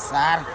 सार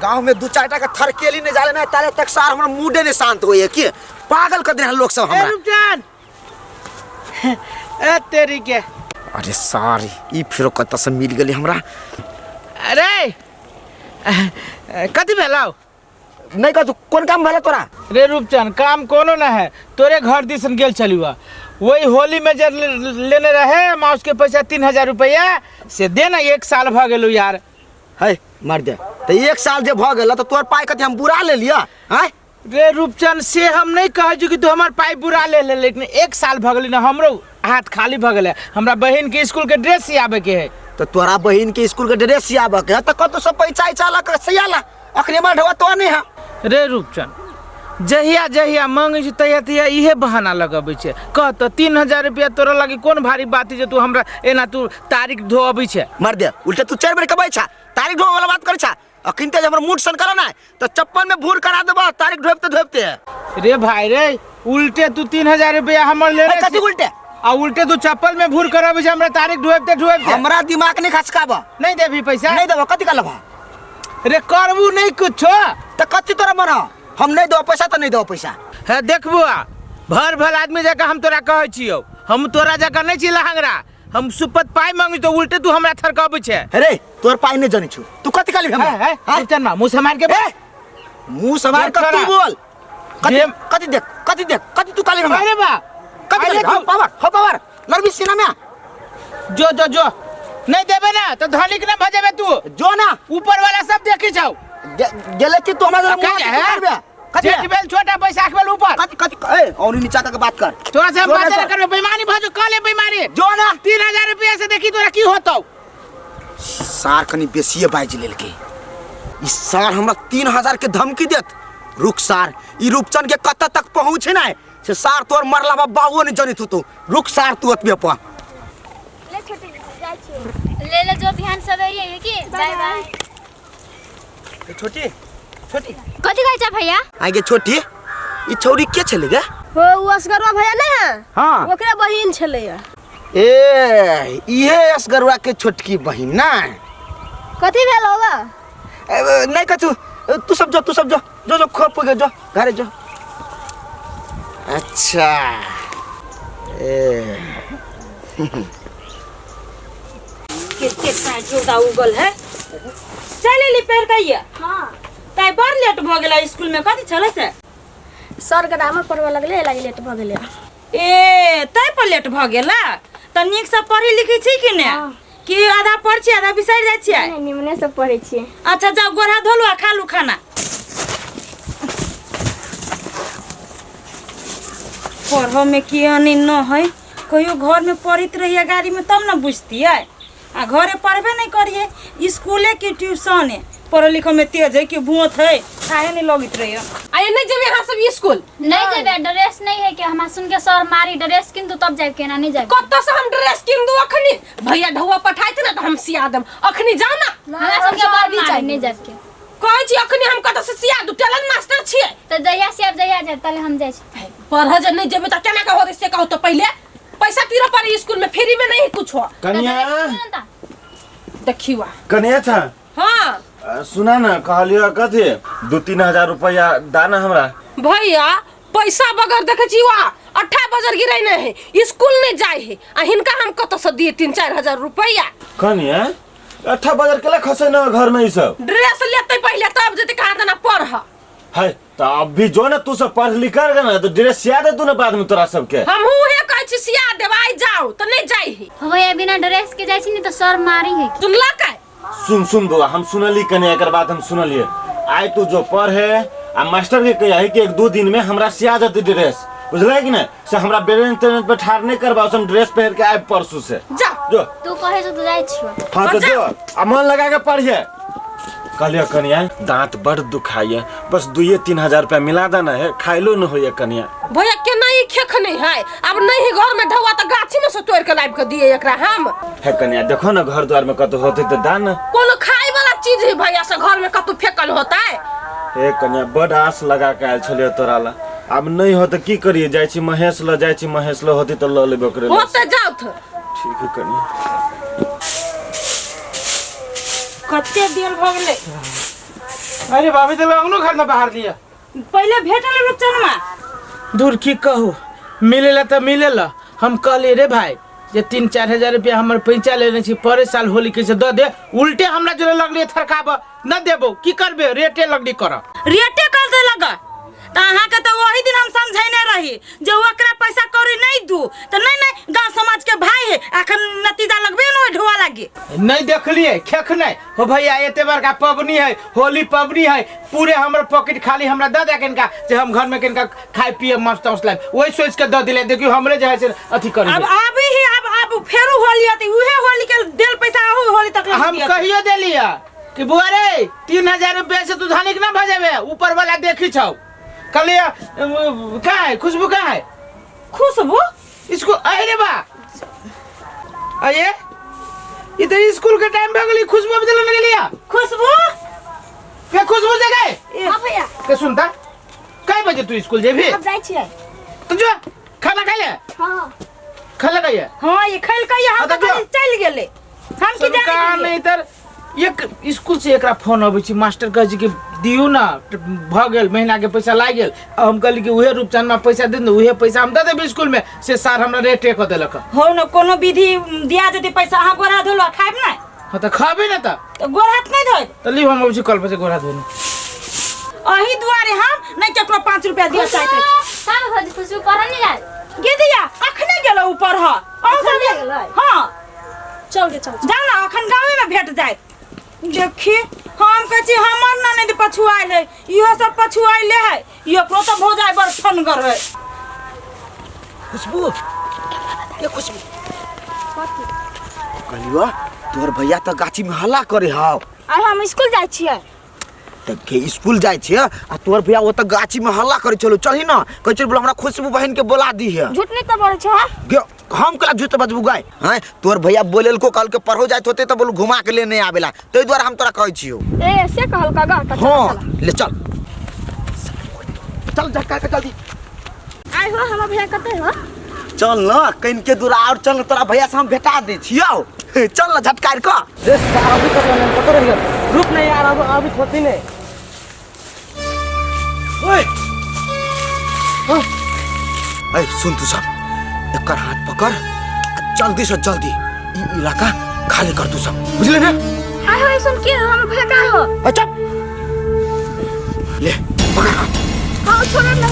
गांव में दू चार का थरकेली नहीं जाले ना ताले तक सार हमरा मूडे ने शांत होए के पागल कर दे लोग सब हमरा। रुपचान ए तेरी के अरे सार ई फिर कत से मिल गेली हमरा। अरे कथी भेलाओ नहीं का तू कौन काम भेला तोरा? रे रूपचंद काम कोनो ना है तोरे घर दिसन गेल चलुआ वही होली में जब लेने रहे माउस के पैसा 3000 रुपया से दे ना 1 साल भ गेलु यार। है मार दे तो 1 साल जे भ गेल तो तोर पाई कथी हम बुरा ले लिया हैं? रे रूपचंद से हम नहीं कह जो कि तू हमार पाई बुरा ले ले लेकिन 1 साल भ गेली ना हमरो हाथ खाली भ गेले। हमरा बहन के स्कूल के ड्रेस सियाबे के है तो तोरा बहन के स्कूल के ड्रेस सियाबे के तो कत से पैसा चाला के सियाला अखरे मार ढवा तो नहीं है। रे रूपचंद जहिया जहिया मांगे छ तहिया तहिया इहे बहाना लगबै छै कह तो 3000 रुपया तोरा लगी कोन भारी बात जे तू हमरा एना तू तारीख धोबै छै। मार दे उल्टे तू 4 बेर कबै छा तारीख ढो वाला बात कर छा अखिन ते हमर मूड सन करा ना तो चप्पल में भूर करा देबो तारीख ढोबते रे भाई रे उल्टे तू 3000 रुपया हमर ले रे कथी उल्टे आ उल्टे तू चप्पल में भूर कराबै छै हमरा तारीख ढोबते हमरा दिमाग नहीं खसकाबो नहीं देबी पैसा नहीं देबो कथी का लबा रे करबू नहीं कुछो तो कथी तोरा मना हम नहीं दो पैसा तो नहीं दो पैसा है देखबो भर भल आदमी जका हम तोरा कहै छियौ हम तोरा जका नहीं छी लहंगरा हम सुपत पाई मांगी तो उल्टे तू हमरा थरकाबै छै। अरे तोर पाई नहीं जानि छु तू कथी काली हम है चल ना मुंह समार के मुंह समार के तू बोल कथी देख कथी तू काली हम अरे बा कथी पावर लड़बी सीना में जो नहीं देबे ना तो धनिक ना भजेबे तू जो ना ऊपर वाला सब देखी जाओ गेले कि तू हमरा मुंह कथी बेल छोटा पैसा बेल ऊपर कथी ए और नीचा तक बात कर तोरा से बात ना करबे बेईमानी भजो काले बेईमानी जो ना 3000 रुपया से देखी तोरा की होतौ। सार कनी बेसिए बाज लेल के ई सार हमरा 3000 के धमकी देत रुक सार ई रूपचंद के कत्ता तक पहुंचे ना से सार तोर मरला बाबू ने जनित तू रुक सार तू अतबे पा ले छोटी जाय छी ले जो बिहान सवेरे है कि बाय बाय छोटी कथी कहै छ भैया आगे छोटी ई छौरी के छले गे हो उ असगरवा भैया नहीं है हां ओकरे बहिन छले ए इहे असगरवा के छोटकी बहिन ना कथी भेल होगा नहीं कछु तू सब जो खोप के जो घरे जो अच्छा ए के साइड जोड़ा उगल है चले ली पैर कहिया हां ताई बार लेट भ गेला स्कूल में कथि छले से सर ग्रामर पढ़वा लगले लागी लेट भ गेले ए ताई पर लेट भ गेला त नीक से पढ़ी लिखी छी कि ने कि आधा पढ़ छी आधा बिसर जाय छी नहीं निमने से पढ़े छी। अच्छा जाओ गोरा धोलु आ खा लू खाना पढ़ो में की अनी न है कहियो घर में पढ़ित रहिए गाड़ी में तब न बुझती है आ घरे पढ़बे नहीं करिए स्कूले की ट्यूशन है पढ़ो लिखो में तेज है कि भूत है काहे नहीं लगित रहिए आए नहीं जब यहाँ सब स्कूल नहीं जेबे ड्रेस नहीं है कि हम सुन के सर मारी ड्रेस किन तब जाय के ना नहीं जाय कत्ता से हम ड्रेस किन दू अखनी भैया ढौवा पठाइत ना तो हम सिया देम अखनी जाना हमरा सुन के बार भी जाय नहीं जाय के कहै छी अखनी हम कत्ता से सिया दू टेलर मास्टर छिए तो जहिया से अब जहिया जाय तले हम जाय छी पढ़ जे नहीं जेबे त केना का होत से कहू तो पहले पैसा तीरा पर स्कूल में फ्री में नहीं कुछ हो कन्या देखिवा कन्या था हां सुना ना कहलियो कथी 2-3 हजार रुपया दाना हमरा भैया पैसा बगर देखे छी वा 8 बजर गिरै नहीं है स्कूल नहीं जाय है आ हिनका हम कत से दिए 3-4 हजार रुपया कन्या 8 बजर केला खसे ना घर में ई सब ड्रेस लेते पहले तब जते कहा देना पढ़ है तो अब भी जो ना तू सब पढ़ लिख कर ना तो ड्रेस सिया दे तू ना बाद में तोरा सब के हम हूं हे कहै छी सिया देबाई जाओ तो नहीं जाय है भैया बिना ड्रेस के जाय छी नहीं तो सर मारी है सुनला का सुन बुआ हम सुनली कन्या एकर बात हम सुनलिए आइ तू जो पढ़े आ मास्टर के कहिया है कि 1-2 दिन में हमरा सिया जते ड्रेस बुझले कि ना से हमरा बेरेंट पे ठार नहीं करबा हम ड्रेस पहन के आइ परसू से जा जो तू कहे तो जाय छियो हां तो जो आ मन लगा के पढ़िए कहलिए कन्या दांत बड़ दुखाइए बस 2-3 हजार रुपया मिला देना है खाइलो न होइए कन्या भैया के नहीं खेख नहीं है अब नहीं घर में ढवा तो गाछी में से तोड़ के लाइब के दिए एकरा हम है कन्या देखो ना घर द्वार में कतो होते तो दान कोनो खाए वाला चीज है भैया से घर में कतो फेकल होता है हे कन्या बड़ आस लगा के आइल छलिए तोरा ला अब नहीं हो तो की करिए जाय छी महेश ल होती तो ल लेबे करे होते जाओ तो ठीक है कन्या कच्चे दियल भ गेले। अरे बाबी तो अंगनो घर में बाहर दिया पहले भेटल रुपचनमा दूर की कहू मिलेला तो मिलेला। हम कहले रे भाई जे 3-4 हजार रुपया हमर पैसा लेने छी पर साल होली के से द दे, उल्टे हमरा जोरे लगली थरकाब न देबो की करबे रेटे लगली कर रेटे कर दे लगा त अहाँ के तो वही दिन हम समझैने रही जे ओकरा पैसा कौड़ी नहीं दू त नहीं गांव समाज के भाई है अखन नतीजा लगबे न ढोआ लागे। नहीं देखलिए खेख नहीं हो भैया एते बड़का पबनी है होली पबनी है पूरे हमर पॉकेट खाली हमरा द दे किनका जे हम घर में किनका खाए पिए मस्त मस्त लाए वही सोच के द दिले देखियो हमरे जे है से अथी कर अब अभी ही अब फेरू होली आती उहे होली के देल पैसा होली तक हम कहियो देलिया कि बुआ रे 3000 रुपया से तू धनिक ना भजेबे ऊपर वाला देखी छौ कलिया का है खुशबू का है खुशबू इसको अरे बा अये इधर स्कूल के टाइम भगली खुशबू बदल लगे लिया खुशबू क्या खुशबू दे गए हां भैया के सुनता काय बजे तू स्कूल जेबी अब जाई छियै तू जो खाना खा ले हां खाना खाइए हां ये खैल कहिए हम तो चल गेले हम की का जाने नहीं इधर एक स्कूल से एकरा फोन आबै छी मास्टर कह जी के दियौ ना भ गेल महीना के पैसा लाग गेल हम कहली कि उहे रूपचंद में पैसा दे उहे पैसा हम दे देब स्कूल में से सर हमरा रेट क देलक हो न कोनो विधि दिया जति पैसा अहाँ गोरा धोलो खाइब ना हां त खाबे ना तो गोरा हाथ नहीं धोइ त ली हम अबछि कल बजे गोरा धोने अही दुआरे हम नहीं केकरो 5 रुपया दिया चाहते साल भज खुशबू पर नहीं जाए गे दिया अखने गेलो ऊपर ह और सब गेलै हां चल के चल जाओ ना अखन गांव में भेट जाए देखी हम कहछि हमर ना नहीं पछुआइल है इहो सब पछुआइले है यो प्रो तो हो जाए बड़ फनगर है खुशबू ये खुशबू कलिया तोर भैया तो गाछी में हल्ला करे हाव आइ हम स्कूल जाई छियै तब के स्कूल जाय छे आ तोर भैया वो तो गाछी में हल्ला करे चलो चलही ना कह चल बोला हमरा खुशबू बहन के बोला दी है झूठ नहीं तो बोले छ हम कला झूठ बजबू गाय हैं तोर भैया बोलेल को कल के पढ़ो जात होते तो बोलू घुमा के लेने आवेला तै द्वारा हम तोरा कहै छियो ए से कहल का गा त हां ले चल चल झटका के जल्दी आइ हो हम भैया कते हो चल ना कइन के दूर और चल तोरा भैया से हम भेटा दे छियो चल ना झटकार का रे अभी तक पता रह रुक नहीं यार अभी होती नहीं ओए ए सुन तू सब एकर हाथ पकड़ जल्दी से जल्दी ई इलाका खाली कर तू सब बुझले ना आइ हो सुन के हम भैया का हो अच्छा ले पकड़ हां छोड़ ना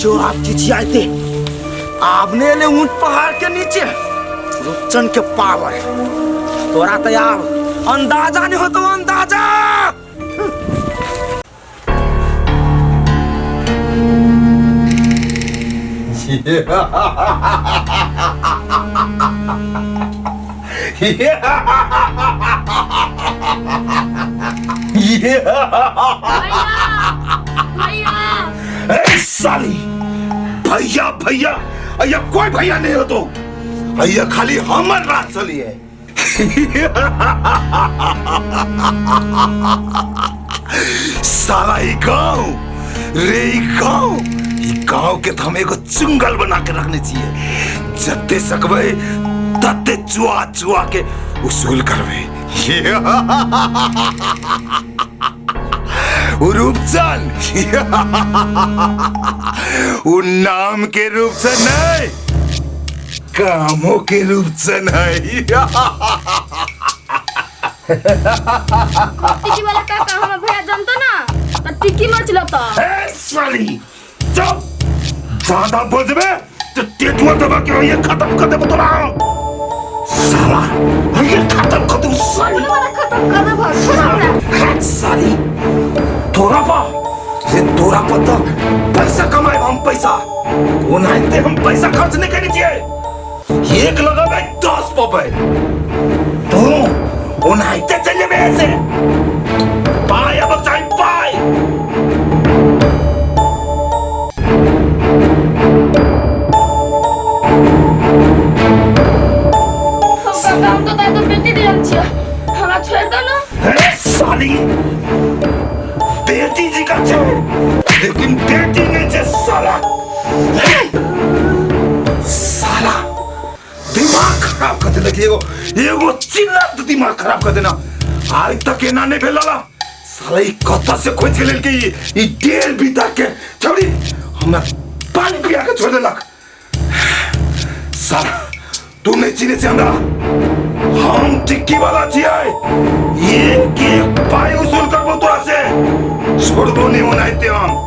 जो आप चिचियाए थे आपने ले ऊंट पहाड़ के नीचे रूपचंद के पावर तोरा तो यार अंदाजा नहीं हो तो अंदाजा साली भैया भैया अय्या कोई भैया नहीं हो तो अय्या खाली हमर रात चली है साला ई गाँव रे ई गाँव के हम एगो चुंगल बना के रखने चाहिए जते सकबे तते चुआ चुआ के उसूल करबे रूपचंद वो नाम के रूपचंद नहीं कामों के रूपचंद है टिकी वाला का हम भैया जानतो ना त टिकी मच लता ए साली चुप ज्यादा बोलबे तो टेटुआ दबा के ये खत्म कर दे तोरा साला ये खत्म कर दू साली वाला खत्म कर दे भाग छोड़ साली तोरा पर तो पैसा कमाए हम पैसा उन्हें हम पैसा खर्च नहीं करनी चाहिए एक लगावे 10 पपे तू उन्हें चले में ऐसे पाए अब चाहे पाए हम तो दादा बेटी दियन छियै हमरा छोड़ दो ना साली बेटी जी का छे लेकिन बेटी नहीं छे साला साला दिमाग खराब कर दे एगो एगो चिल्ला तो दिमाग खराब कर देना आज तक एना नहीं भेला साला ई कत्ता से खोज के लेल के ई डेढ़ बीता के छोड़ी हमरा पानी पिया के छोड़ देलक साला तू नहीं चिने से हमरा हम टिक्की वाला छियै एक पाई उसूल करबो तोरा से छोड़बो नहीं होना हम